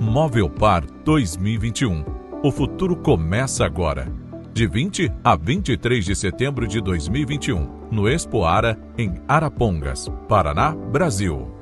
Movelpar 2021. O futuro começa agora. De 20 a 23 de setembro de 2021, no Expoara, em Arapongas, Paraná, Brasil.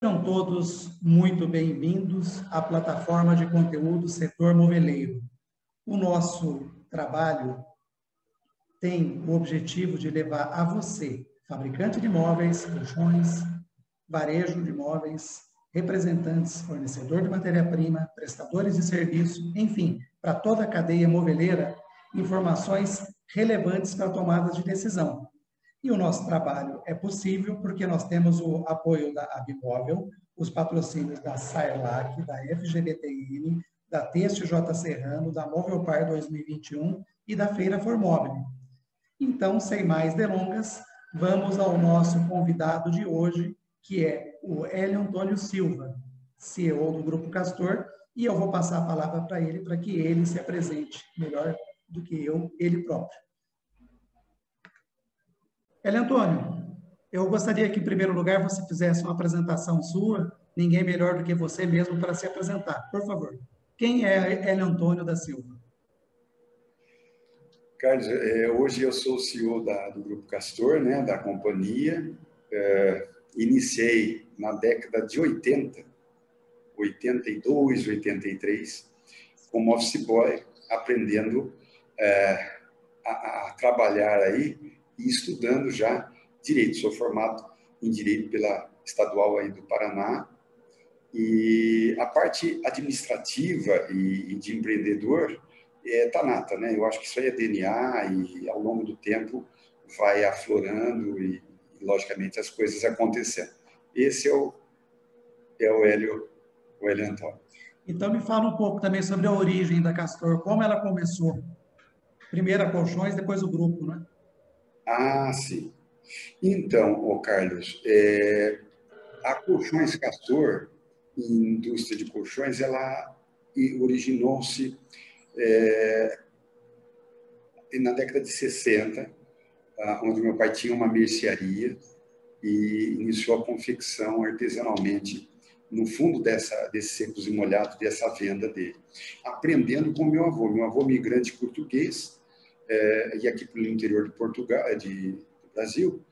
Sejam todos muito bem-vindos à plataforma de conteúdo Setor Moveleiro. O nosso trabalho tem o objetivo de levar a você, fabricante de móveis, colchões, varejo de móveis, representantes, fornecedor de matéria-prima, prestadores de serviço, enfim, para toda a cadeia moveleira, informações relevantes para tomadas de decisão. E o nosso trabalho é possível porque nós temos o apoio da Abimóvel, os patrocínios da Saerlac, da FGBTN, da Têxtil J. Serrano, da Movelpar 2021 e da Feira Formóvel. Então, sem mais delongas, vamos ao nosso convidado de hoje, que é o Hélio Antônio Silva, CEO do Grupo Castor, e eu vou passar a palavra para ele, para que ele se apresente melhor do que eu, ele próprio. Hélio Antônio, eu gostaria que, em primeiro lugar, você fizesse uma apresentação sua, ninguém melhor do que você mesmo para se apresentar. Por favor. Quem é Hélio Antônio da Silva? Carlos, hoje eu sou o CEO do Grupo Castor, né, da companhia. Iniciei na década de 80, 82, 83, como office boy, aprendendo a trabalhar aí e estudando já Direito. Sou formado em Direito pela Estadual aí do Paraná. E a parte administrativa e de empreendedor tá nata, né? Eu acho que isso aí é DNA e, ao longo do tempo, vai aflorando e logicamente, as coisas acontecendo. Esse é o Hélio Antônio. Então, me fala um pouco também sobre a origem da Castor, como ela começou. Primeiro a Colchões, depois o grupo, né? Ah, sim. Então, Carlos, a Colchões Castor, indústria de colchões, ela originou-se na década de 60, onde meu pai tinha uma mercearia e iniciou a confecção artesanalmente no fundo desses secos e molhados, dessa venda dele. Aprendendo com meu avô migrante português, e aqui pelo interior de Portugal, do Brasil,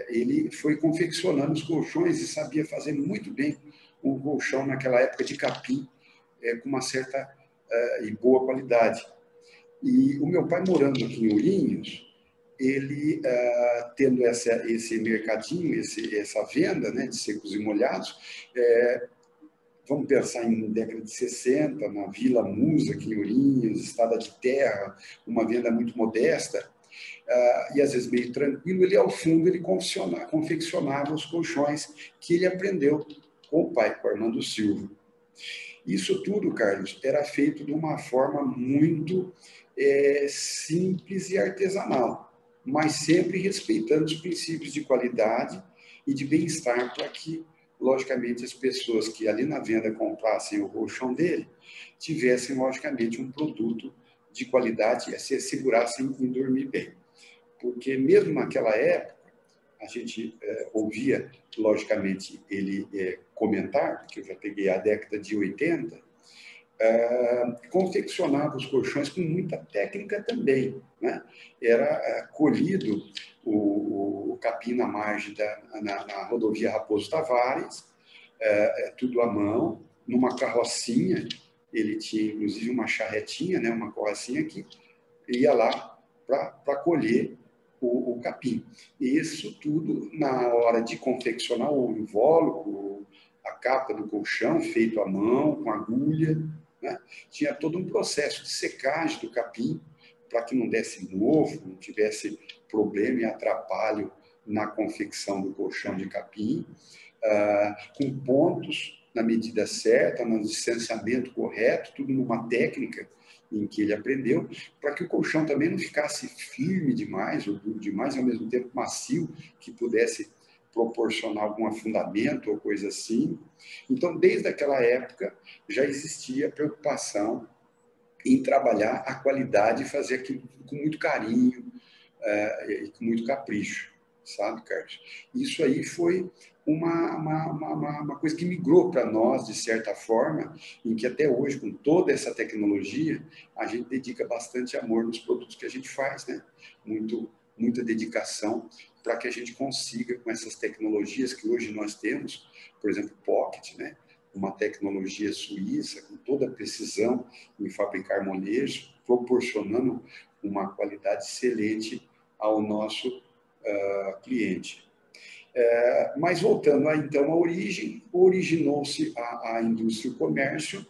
ele foi confeccionando os colchões e sabia fazer muito bem um colchão naquela época de capim, com uma certa e boa qualidade. E o meu pai, morando aqui em Ourinhos, ele, tendo esse mercadinho, essa venda, né, de secos e molhados, vamos pensar em década de 60, na Vila Musa, aqui em Ourinhos, estrada de terra, uma venda muito modesta, e às vezes meio tranquilo, ele, ao fundo, ele confeccionava os colchões que ele aprendeu com o pai, com o Armando Silva. Isso tudo, Carlos, era feito de uma forma muito simples e artesanal, mas sempre respeitando os princípios de qualidade e de bem-estar para que, logicamente, as pessoas que ali na venda comprassem o colchão dele tivessem, logicamente, um produto de qualidade e se assegurassem em dormir bem. Porque mesmo naquela época, a gente ouvia, logicamente, ele comentar, porque eu já peguei a década de 80, confeccionava os colchões com muita técnica também, né? Era colhido o capim na margem na rodovia Raposo Tavares, tudo à mão, numa carrocinha. Ele tinha inclusive uma charretinha, né? Uma carrocinha que ia lá para colher o capim. E isso tudo na hora de confeccionar o invólucro, a capa do colchão feito à mão, com agulha, né? Tinha todo um processo de secagem do capim para que não desse mofo, não tivesse problema e atrapalho na confecção do colchão de capim, com pontos na medida certa, no distanciamento correto, tudo numa técnica em que ele aprendeu, para que o colchão também não ficasse firme demais ou duro demais, ao mesmo tempo macio, que pudesse proporcionar algum afundamento ou coisa assim. Então, desde aquela época, já existia preocupação em trabalhar a qualidade e fazer aquilo com muito carinho e com muito capricho, sabe, Carlos? Isso aí foi uma coisa que migrou para nós, de certa forma, em que até hoje, com toda essa tecnologia, a gente dedica bastante amor nos produtos que a gente faz, né? Muita dedicação para que a gente consiga, com essas tecnologias que hoje nós temos, por exemplo, Pocket, né? Uma tecnologia suíça, com toda a precisão em fabricar molejo, proporcionando uma qualidade excelente ao nosso cliente. Mas voltando então à origem, originou-se a indústria e o comércio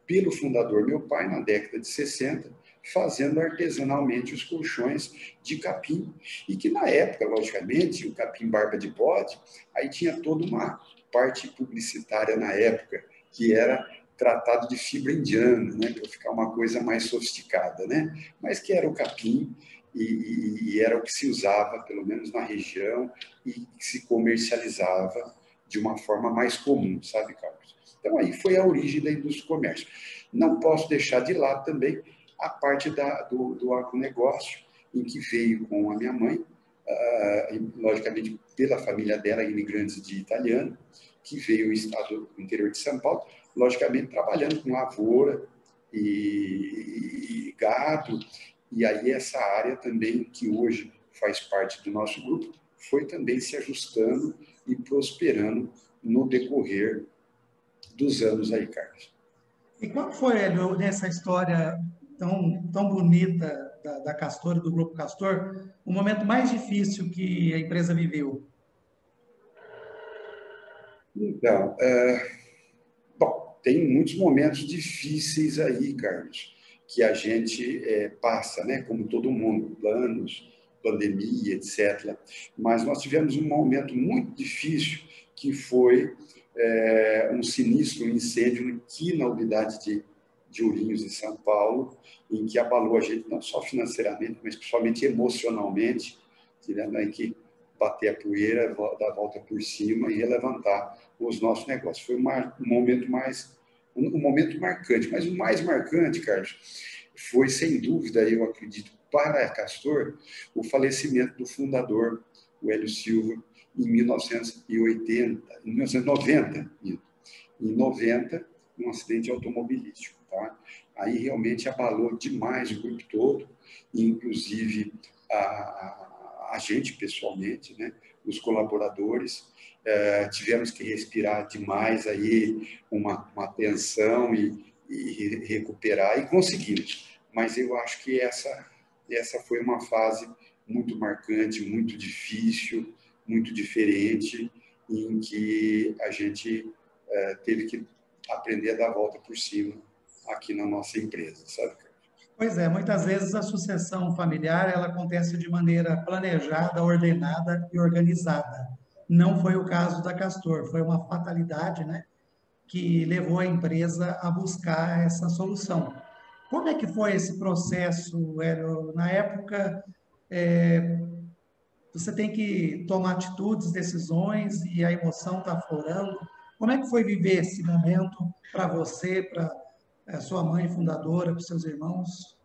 pelo fundador, meu pai, na década de 60, fazendo artesanalmente os colchões de capim, e que na época, logicamente, o capim barba de bode, aí tinha toda uma parte publicitária na época, que era tratado de fibra indiana, né, para ficar uma coisa mais sofisticada, né, mas que era o capim, e era o que se usava, pelo menos na região, e que se comercializava de uma forma mais comum, sabe, Carlos? Então, aí foi a origem da indústria do comércio. Não posso deixar de lado também a parte do agronegócio, em que veio com a minha mãe, logicamente pela família dela, imigrantes de italiano, que veio do estado do interior de São Paulo, logicamente trabalhando com lavoura e gado. E aí essa área também, que hoje faz parte do nosso grupo, foi também se ajustando e prosperando no decorrer dos anos aí, Carlos. E qual foi, Hélio, nessa história tão bonita da Castor, do Grupo Castor, o momento mais difícil que a empresa viveu? Então, bom, tem muitos momentos difíceis aí, Carlos, que a gente passa, né? Como todo mundo, planos, pandemia, etc. Mas nós tivemos um momento muito difícil, que foi um sinistro incêndio aqui na unidade de Ourinhos, em São Paulo, em que abalou a gente não só financeiramente, mas principalmente emocionalmente, tirando aí que bater a poeira, dar a volta por cima e relevantar os nossos negócios. Foi um momento marcante, mas o mais marcante, Carlos, foi, sem dúvida, eu acredito, para a Castor, o falecimento do fundador, o Hélio Silva, em 1990, num acidente automobilístico. Tá? Aí realmente abalou demais o grupo todo, inclusive a gente pessoalmente, né? Os colaboradores, tivemos que respirar demais aí uma tensão e recuperar, e conseguimos. Mas eu acho que essa foi uma fase muito marcante, muito difícil, muito diferente, em que a gente teve que aprender a dar a volta por cima aqui na nossa empresa, sabe? Pois é, muitas vezes a sucessão familiar ela acontece de maneira planejada, ordenada e organizada. Não foi o caso da Castor, foi uma fatalidade, né, que levou a empresa a buscar essa solução. Como é que foi esse processo, Hélio? Na época, você tem que tomar atitudes, decisões e a emoção está aflorando. Como é que foi viver esse momento para você, para a sua mãe fundadora, para os seus irmãos?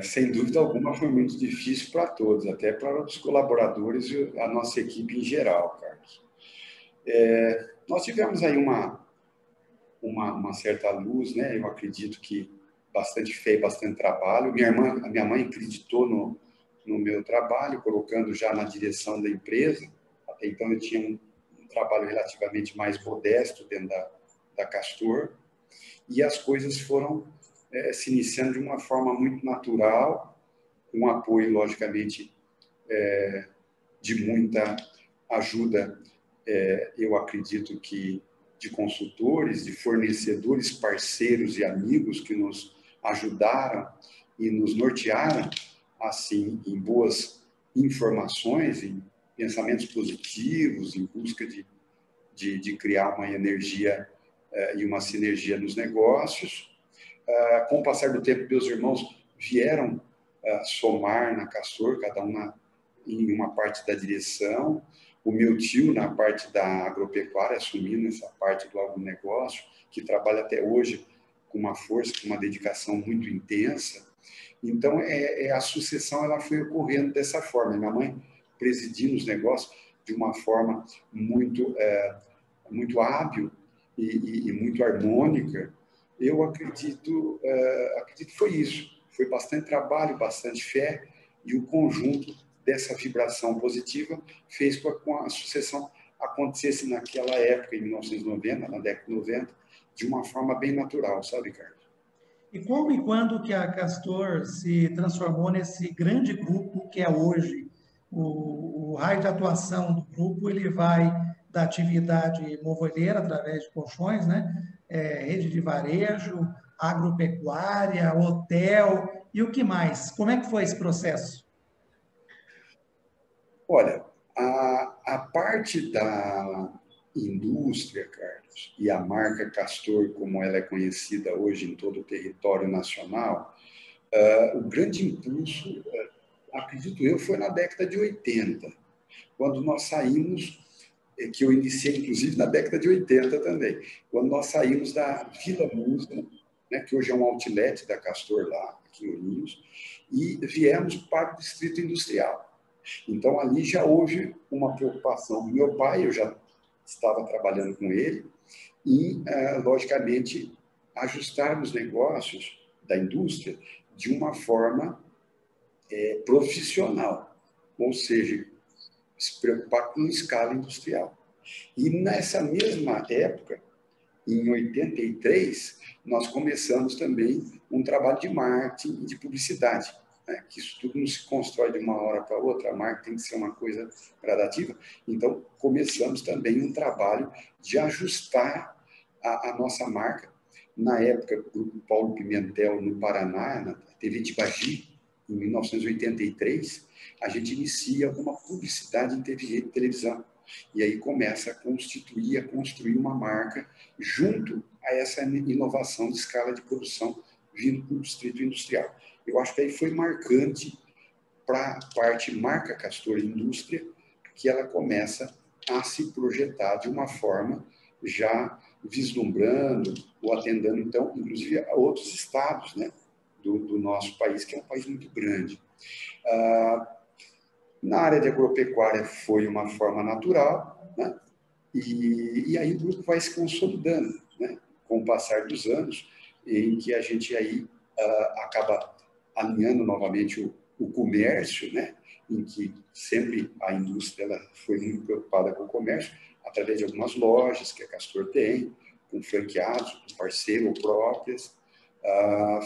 Sem dúvida alguma, foi muito difícil para todos, até para os colaboradores e a nossa equipe em geral, Carlos. Nós tivemos aí uma uma certa luz, né? Eu acredito que bastante fé e bastante trabalho. A minha mãe acreditou no meu trabalho, colocando já na direção da empresa. Até então eu tinha um trabalho relativamente mais modesto dentro da Castor, e as coisas foram se iniciando de uma forma muito natural, com apoio, logicamente, de muita ajuda, eu acredito que de consultores, de fornecedores, parceiros e amigos que nos ajudaram e nos nortearam, assim, em boas informações, em pensamentos positivos, em busca de criar uma energia e uma sinergia nos negócios. Com o passar do tempo, meus irmãos vieram somar na Castor, cada um em uma parte da direção. O meu tio, na parte da agropecuária, assumindo essa parte do agronegócio, que trabalha até hoje com uma força, com uma dedicação muito intensa. Então, a sucessão ela foi ocorrendo dessa forma. Minha mãe presidindo os negócios de uma forma muito hábil e muito harmônica. Eu acredito que foi isso. Foi bastante trabalho, bastante fé, e o conjunto dessa vibração positiva fez com que a sucessão acontecesse naquela época, em 1990, na década de 90, de uma forma bem natural, sabe, Carlos? E como e quando que a Castor se transformou nesse grande grupo que é hoje? O raio de atuação do grupo, ele vai da atividade moveleira, através de colchões, né? Rede de varejo, agropecuária, hotel, e o que mais? Como é que foi esse processo? Olha, a parte da indústria, Carlos, e a marca Castor, como ela é conhecida hoje em todo o território nacional, o grande impulso, acredito eu, foi na década de 80, quando nós saímos, que eu iniciei, inclusive, na década de 80 também, quando nós saímos da Vila Musa, né, que hoje é um outlet da Castor lá, aqui em Ourinhos, e viemos para o Distrito Industrial. Então, ali já houve uma preocupação do meu pai, eu já estava trabalhando com ele, e, logicamente, ajustar os negócios da indústria de uma forma profissional, ou seja, se preocupar com escala industrial. E nessa mesma época, em 83, nós começamos também um trabalho de marketing e de publicidade, né? Que isso tudo não se constrói de uma hora para outra, a marca tem que ser uma coisa gradativa. Então, começamos também um trabalho de ajustar a nossa marca. Na época, o Grupo Paulo Pimentel, no Paraná, na TV Tibagi, em 1983, a gente inicia uma publicidade em televisão. E aí começa a construir uma marca junto a essa inovação de escala de produção vindo do distrito industrial. Eu acho que aí foi marcante para a parte marca Castor Indústria, que ela começa a se projetar de uma forma já vislumbrando ou atendendo, então, inclusive a outros estados, né, do nosso país, que é um país muito grande. Na área de agropecuária foi uma forma natural, né? E aí o grupo vai se consolidando, né? Com o passar dos anos, em que a gente aí acaba alinhando novamente o comércio, né? Em que sempre a indústria ela foi muito preocupada com o comércio, através de algumas lojas que a Castor tem, com franqueados, com parceiro ou próprias.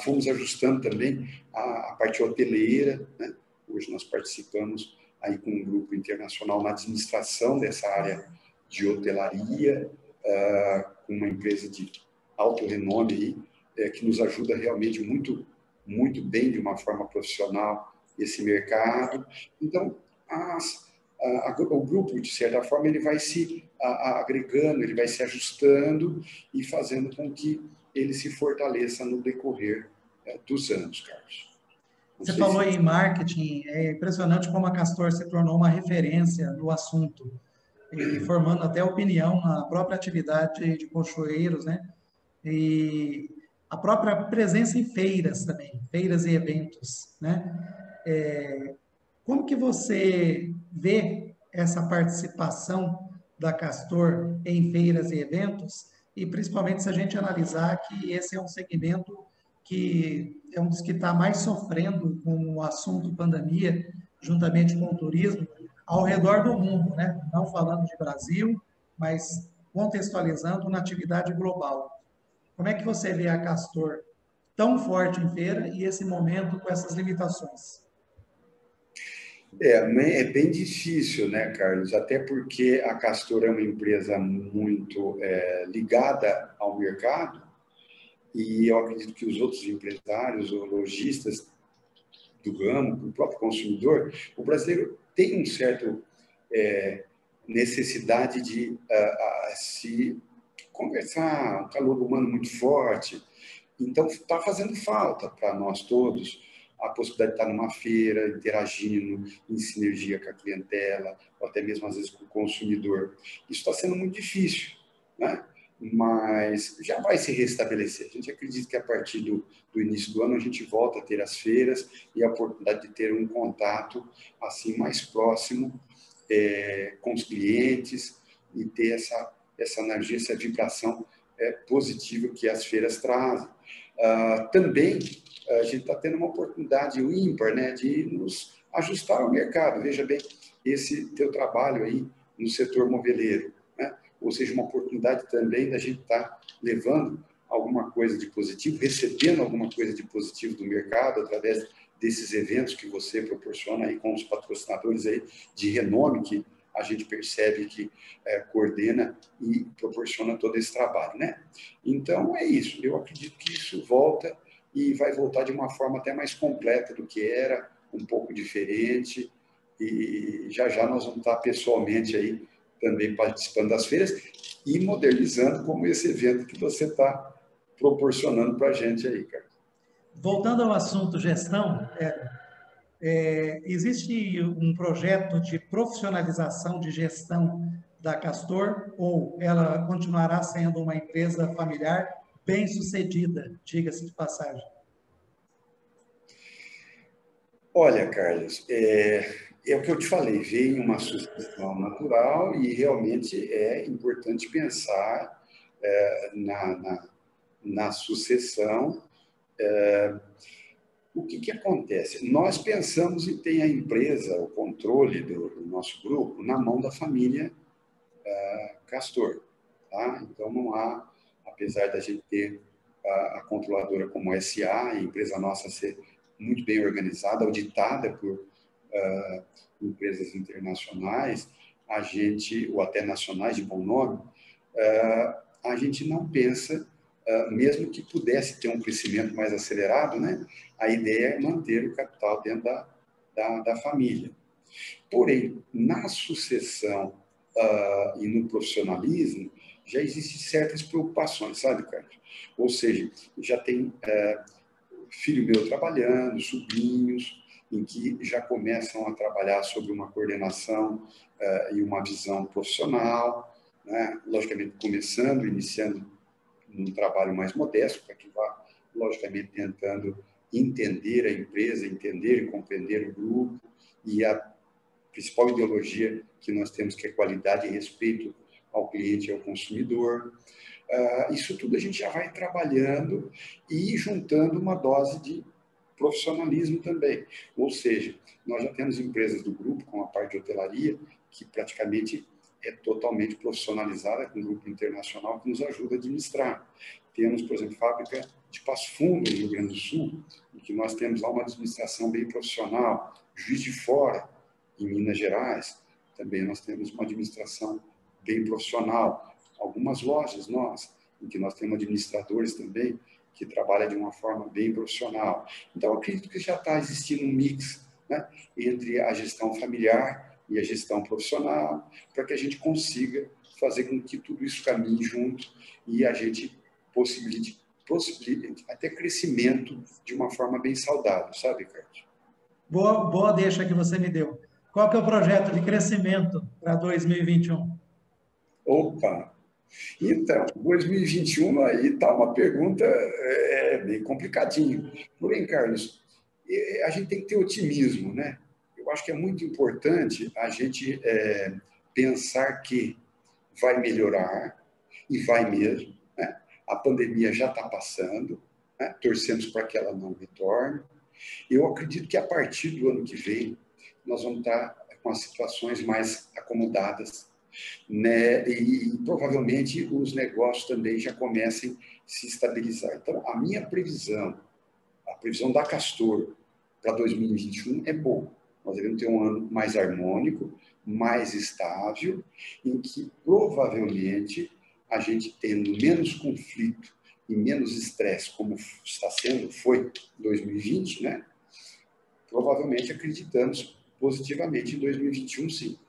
Fomos ajustando também a parte hoteleira, né? Hoje nós participamos aí com um grupo internacional na administração dessa área de hotelaria, com uma empresa de alto renome aí, que nos ajuda realmente muito, muito bem, de uma forma profissional, esse mercado. Então, o grupo, de certa forma, ele vai se agregando, ele vai se ajustando e fazendo com que ele se fortaleça no decorrer dos anos, Carlos. Você falou em marketing, é impressionante como a Castor se tornou uma referência no assunto, e formando até opinião na própria atividade de colchoeiros, né? E a própria presença em feiras também, feiras e eventos, né? Como que você vê essa participação da Castor em feiras e eventos e principalmente se a gente analisar que esse é um segmento que é um dos que está mais sofrendo com o assunto pandemia, juntamente com o turismo, ao redor do mundo, né? Não falando de Brasil, mas contextualizando na atividade global. Como é que você vê a Castor tão forte em feira e esse momento com essas limitações? É bem difícil, né, Carlos? Até porque a Castor é uma empresa muito ligada ao mercado e eu acredito que os outros empresários ou lojistas do ramo, o próprio consumidor, o brasileiro tem um certo necessidade de se conversar, um calor humano muito forte. Então, está fazendo falta para nós todos a possibilidade de estar numa feira, interagindo, em sinergia com a clientela, ou até mesmo, às vezes, com o consumidor. Isso está sendo muito difícil, né? Mas já vai se restabelecer. A gente acredita que a partir do início do ano a gente volta a ter as feiras e a oportunidade de ter um contato assim mais próximo com os clientes e ter essa energia, essa vibração positiva que as feiras trazem. Também a gente está tendo uma oportunidade ímpar, né, de nos ajustar ao mercado. Veja bem, esse teu trabalho aí no setor moveleiro, né? Ou seja, uma oportunidade também da gente estar levando alguma coisa de positivo, recebendo alguma coisa de positivo do mercado através desses eventos que você proporciona aí com os patrocinadores aí de renome que a gente percebe que coordena e proporciona todo esse trabalho, né? Então, é isso. Eu acredito que isso volta e vai voltar de uma forma até mais completa do que era, um pouco diferente, e já já nós vamos estar pessoalmente aí também participando das feiras e modernizando como esse evento que você está proporcionando para a gente aí, cara. Voltando ao assunto gestão, existe um projeto de profissionalização de gestão da Castor ou ela continuará sendo uma empresa familiar bem-sucedida, diga-se de passagem? Olha, Carlos, é o que eu te falei, veio uma sucessão natural e realmente é importante pensar na sucessão. O que acontece? Nós pensamos em ter a empresa, o controle do nosso grupo, na mão da família Castor. Tá? Então, não há, apesar da gente ter a controladora como SA, a empresa nossa ser muito bem organizada, auditada por empresas internacionais, a gente, ou até nacionais de bom nome, a gente não pensa, mesmo que pudesse ter um crescimento mais acelerado, né? A ideia é manter o capital dentro da família. Porém, na sucessão e no profissionalismo, já existem certas preocupações, sabe, Carlos? Ou seja, já tem filho meu trabalhando, sobrinhos, em que já começam a trabalhar sobre uma coordenação e uma visão profissional, né? Logicamente começando, iniciando um trabalho mais modesto, para que vá, logicamente, tentando entender a empresa, entender e compreender o grupo e a principal ideologia que nós temos, que é qualidade e respeito ao cliente e ao consumidor. Isso tudo a gente já vai trabalhando e juntando uma dose de profissionalismo também. Ou seja, nós já temos empresas do grupo, com a parte de hotelaria, que praticamente é totalmente profissionalizada, com um grupo internacional que nos ajuda a administrar. Temos, por exemplo, fábrica de Passo Fundo, no Rio Grande do Sul, em que nós temos lá uma administração bem profissional. Juiz de Fora, em Minas Gerais, também nós temos uma administração bem profissional. Algumas lojas nossas, em que nós temos administradores também, que trabalham de uma forma bem profissional. Então, eu acredito que já está existindo um mix, né, entre a gestão familiar e a gestão profissional, para que a gente consiga fazer com que tudo isso caminhe junto e a gente possibilite até crescimento de uma forma bem saudável, sabe, Carlos? Boa deixa que você me deu. Qual que é o projeto de crescimento para 2021? Opa! Então, 2021 aí está uma pergunta bem complicadinho. Porém, Carlos, a gente tem que ter otimismo, né? Eu acho que é muito importante a gente pensar que vai melhorar, e vai mesmo. A pandemia já está passando, né? Torcemos para que ela não retorne. Eu acredito que a partir do ano que vem, nós vamos estar com as situações mais acomodadas, né? E provavelmente os negócios também já comecem a se estabilizar. Então, a minha previsão, a previsão da Castor para 2021 é boa. Nós devemos ter um ano mais harmônico, mais estável, em que provavelmente a gente tendo menos conflito e menos estresse, como está sendo, foi 2020, né? Provavelmente acreditamos positivamente em 2021, sim.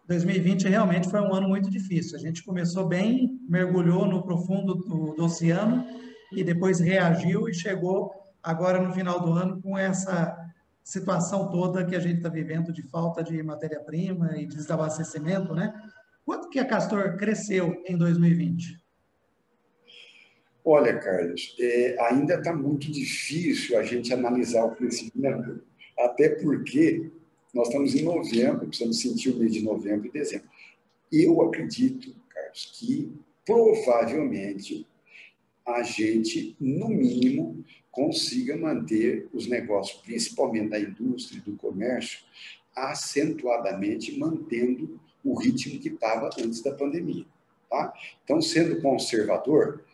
2020 realmente foi um ano muito difícil. A gente começou bem, mergulhou no profundo do oceano e depois reagiu e chegou agora no final do ano com essa situação toda que a gente está vivendo de falta de matéria-prima e desabastecimento, né? Quanto que a Castor cresceu em 2020? Olha, Carlos, ainda está muito difícil a gente analisar o crescimento, até porque nós estamos em novembro, precisamos sentir o mês de novembro e dezembro. Eu acredito, Carlos, que provavelmente a gente, no mínimo, consiga manter os negócios, principalmente da indústria e do comércio, acentuadamente mantendo o ritmo que estava antes da pandemia. Tá? Então, sendo conservador,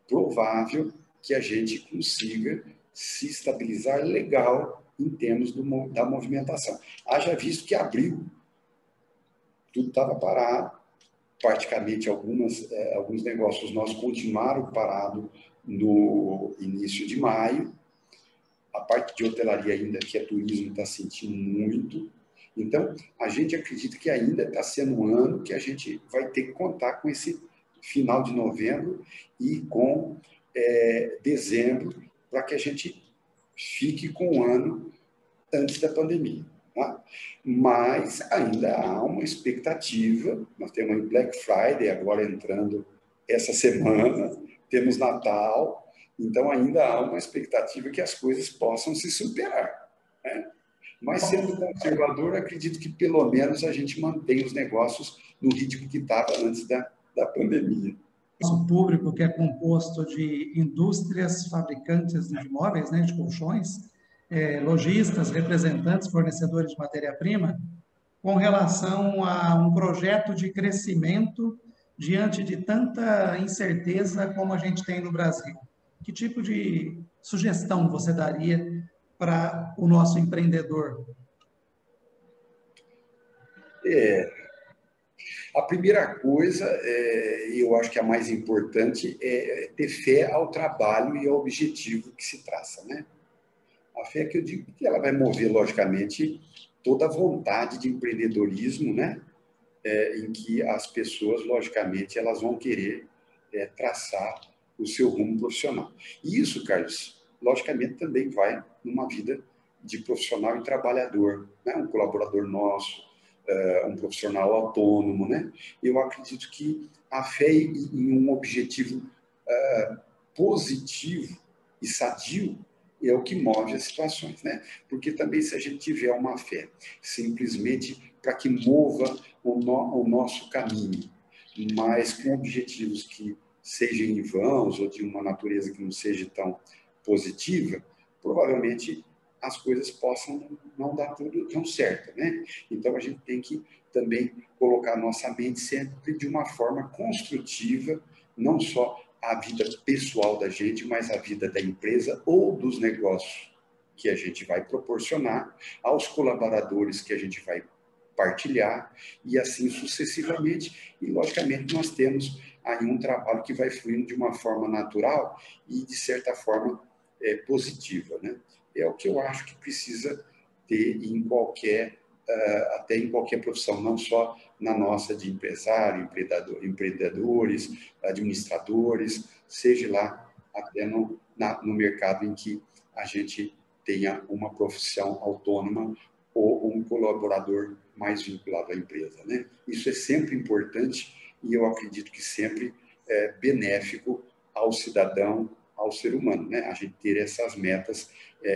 provável que a gente consiga se estabilizar legal em termos da movimentação. Haja visto que abril, tudo estava parado, praticamente alguns negócios nossos continuaram parados no início de maio, a parte de hotelaria ainda, que é turismo, está sentindo muito. Então, a gente acredita que ainda está sendo um ano que a gente vai ter que contar com esse final de novembro e com dezembro, para que a gente fique com o ano antes da pandemia. Tá? Mas ainda há uma expectativa, nós temos o Black Friday agora entrando essa semana, temos Natal, então ainda há uma expectativa que as coisas possam se superar. Né? Mas sendo conservador, acredito que pelo menos a gente mantém os negócios no ritmo que estava antes da pandemia. Nosso público, que é composto de indústrias fabricantes de imóveis, né, de colchões, lojistas, representantes, fornecedores de matéria-prima, com relação a um projeto de crescimento diante de tanta incerteza como a gente tem no Brasil. Que tipo de sugestão você daria para o nosso empreendedor? A primeira coisa, eu acho que a mais importante, é ter fé ao trabalho e ao objetivo que se traça, né? A fé que eu digo que ela vai mover, logicamente, toda a vontade de empreendedorismo, né? Em que as pessoas, logicamente, elas vão querer traçar o seu rumo profissional. E isso, Carlos, logicamente, também vai numa vida de profissional e trabalhador, né? Um colaborador nosso, um profissional autônomo, né? Eu acredito que a fé em um objetivo positivo e sadio é o que move as situações, né? Porque também se a gente tiver uma fé simplesmente para que mova o nosso caminho, mas com objetivos que sejam em vãos ou de uma natureza que não seja tão positiva, provavelmente as coisas possam não dar tudo tão certo, né? Então, a gente tem que também colocar a nossa mente sempre de uma forma construtiva, não só a vida pessoal da gente, mas a vida da empresa ou dos negócios que a gente vai proporcionar, aos colaboradores que a gente vai partilhar e assim sucessivamente. E, logicamente, nós temos aí um trabalho que vai fluindo de uma forma natural e, de certa forma, positiva, né? É o que eu acho que precisa ter em qualquer, até em qualquer profissão, não só na nossa de empresário, empreendedores, administradores, seja lá até no mercado em que a gente tenha uma profissão autônoma ou um colaborador mais vinculado à empresa, né? Isso é sempre importante e eu acredito que sempre é benéfico ao cidadão, ao ser humano, né? A gente ter essas metas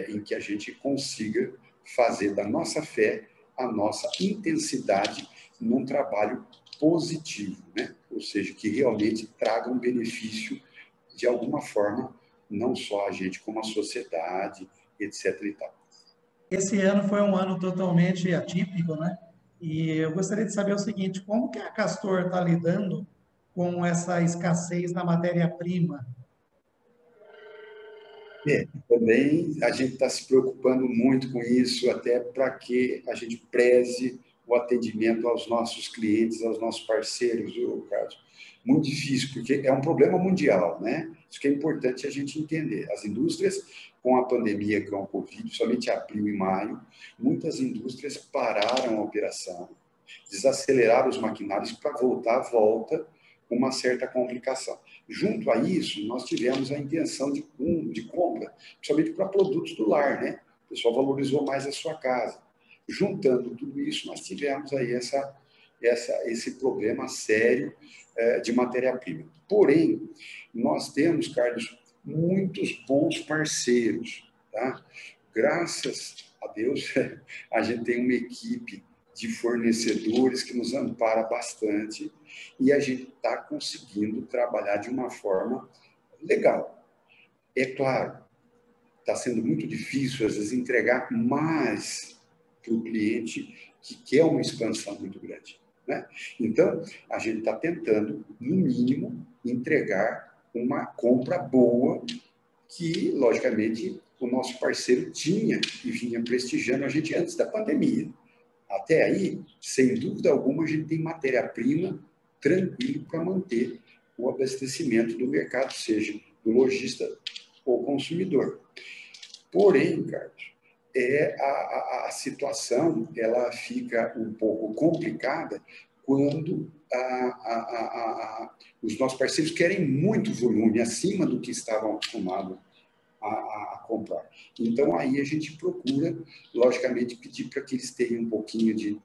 em que a gente consiga fazer da nossa fé a nossa intensidade num trabalho positivo, né? Ou seja, que realmente traga um benefício de alguma forma, não só a gente, como a sociedade, etc. e tal. Esse ano foi um ano totalmente atípico, né? E eu gostaria de saber o seguinte, como que a Castor está lidando com essa escassez na matéria-prima? Também a gente está se preocupando muito com isso, até para que a gente preze o atendimento aos nossos clientes, aos nossos parceiros, viu, Carlos? Muito difícil, porque é um problema mundial, né? Isso que é importante a gente entender. As indústrias, com a pandemia, com o Covid, somente abril e maio, muitas indústrias pararam a operação, desaceleraram os maquinários para voltar à volta com uma certa complicação. Junto a isso, nós tivemos a intenção de compra, principalmente para produtos do lar, né? O pessoal valorizou mais a sua casa. Juntando tudo isso, nós tivemos aí esse problema sério de matéria-prima. Porém, nós temos, Carlos, muitos bons parceiros, tá? Graças a Deus, a gente tem uma equipe de fornecedores que nos ampara bastante e a gente está conseguindo trabalhar de uma forma legal. É claro, está sendo muito difícil, às vezes, entregar mais para o cliente que quer uma expansão muito grande, né? Então, a gente está tentando, no mínimo, entregar uma compra boa que, logicamente, o nosso parceiro tinha e vinha prestigiando a gente antes da pandemia. Até aí, sem dúvida alguma, a gente tem matéria-prima tranquilo para manter o abastecimento do mercado, seja do lojista ou consumidor. Porém, Carlos, a situação ela fica um pouco complicada quando os nossos parceiros querem muito volume, acima do que estavam acostumados a comprar. Então, aí a gente procura, logicamente, pedir para que eles tenham um pouquinho de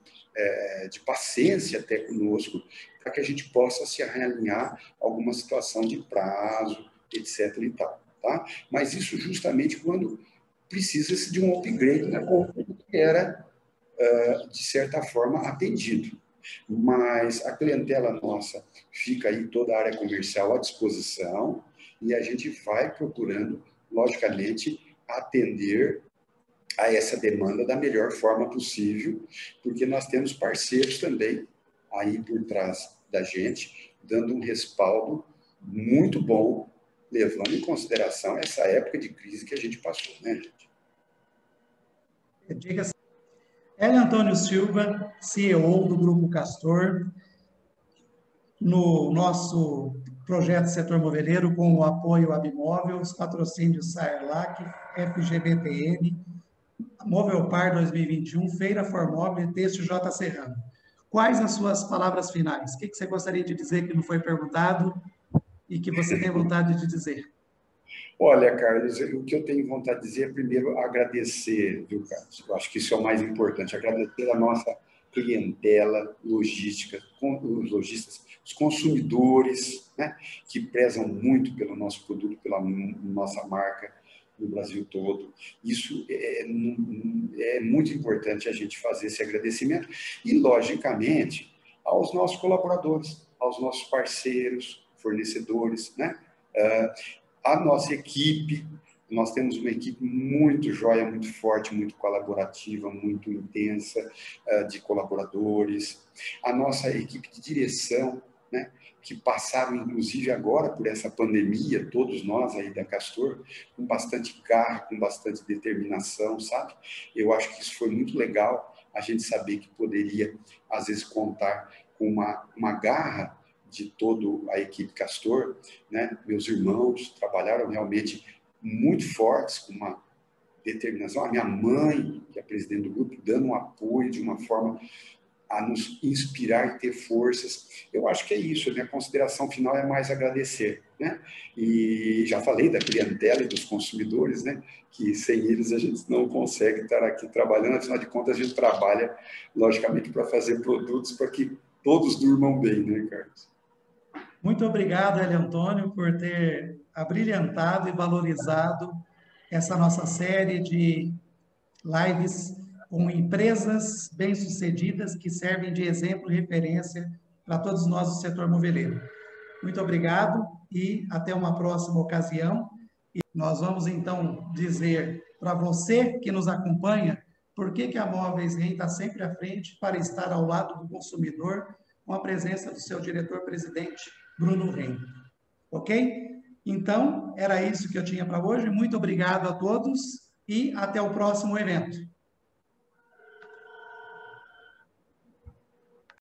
paciência até conosco, para que a gente possa se realinhar alguma situação de prazo, etc. e tal, tá? Mas isso justamente quando precisa-se de um upgrade na compra que era, de certa forma, atendido. Mas a clientela nossa fica aí, toda a área comercial à disposição, e a gente vai procurando, logicamente, atender a essa demanda da melhor forma possível, porque nós temos parceiros também aí por trás da gente, dando um respaldo muito bom, levando em consideração essa época de crise que a gente passou, né, gente? Diga-se. Hélio Antônio Silva, CEO do Grupo Castor, no nosso projeto Setor Moveleiro, com o apoio Abimóvel, os patrocínios Saerlac, FGBTN, Movelpar 2021, Feira Formóvel e Têxtil J. Serrano. Quais as suas palavras finais? O que você gostaria de dizer que não foi perguntado e que você tem vontade de dizer? Olha, Carlos, o que eu tenho vontade de dizer é, primeiro, agradecer, viu, Carlos? Eu acho que isso é o mais importante, agradecer a nossa clientela logística, os lojistas, os consumidores, né, que prezam muito pelo nosso produto, pela nossa marca no Brasil todo. Isso é muito importante a gente fazer esse agradecimento e, logicamente, aos nossos colaboradores, aos nossos parceiros, fornecedores, né? A nossa equipe, nós temos uma equipe muito jóia, muito forte, muito colaborativa, muito intensa, de colaboradores. A nossa equipe de direção, né, que passaram, inclusive, agora por essa pandemia, todos nós aí da Castor, com bastante garra, com bastante determinação, sabe? Eu acho que isso foi muito legal, a gente saber que poderia, às vezes, contar com uma garra de toda a equipe Castor, né? Meus irmãos trabalharam realmente muito fortes, com uma determinação. A minha mãe, que é presidente do grupo, dando um apoio de uma forma a nos inspirar e ter forças. Eu acho que é isso, a minha consideração final é mais agradecer, né? E já falei da clientela e dos consumidores, né? Que sem eles a gente não consegue estar aqui trabalhando, afinal de contas a gente trabalha, logicamente, para fazer produtos para que todos durmam bem, né, Carlos? Muito obrigado, Hélio Antônio, por ter abrilhantado e valorizado essa nossa série de lives com empresas bem-sucedidas que servem de exemplo e referência para todos nós do setor moveleiro. Muito obrigado e até uma próxima ocasião. E nós vamos, então, dizer para você que nos acompanha por que a Móveis REM está sempre à frente para estar ao lado do consumidor, com a presença do seu diretor-presidente, Bruno REM. Ok? Então, era isso que eu tinha para hoje. Muito obrigado a todos e até o próximo evento.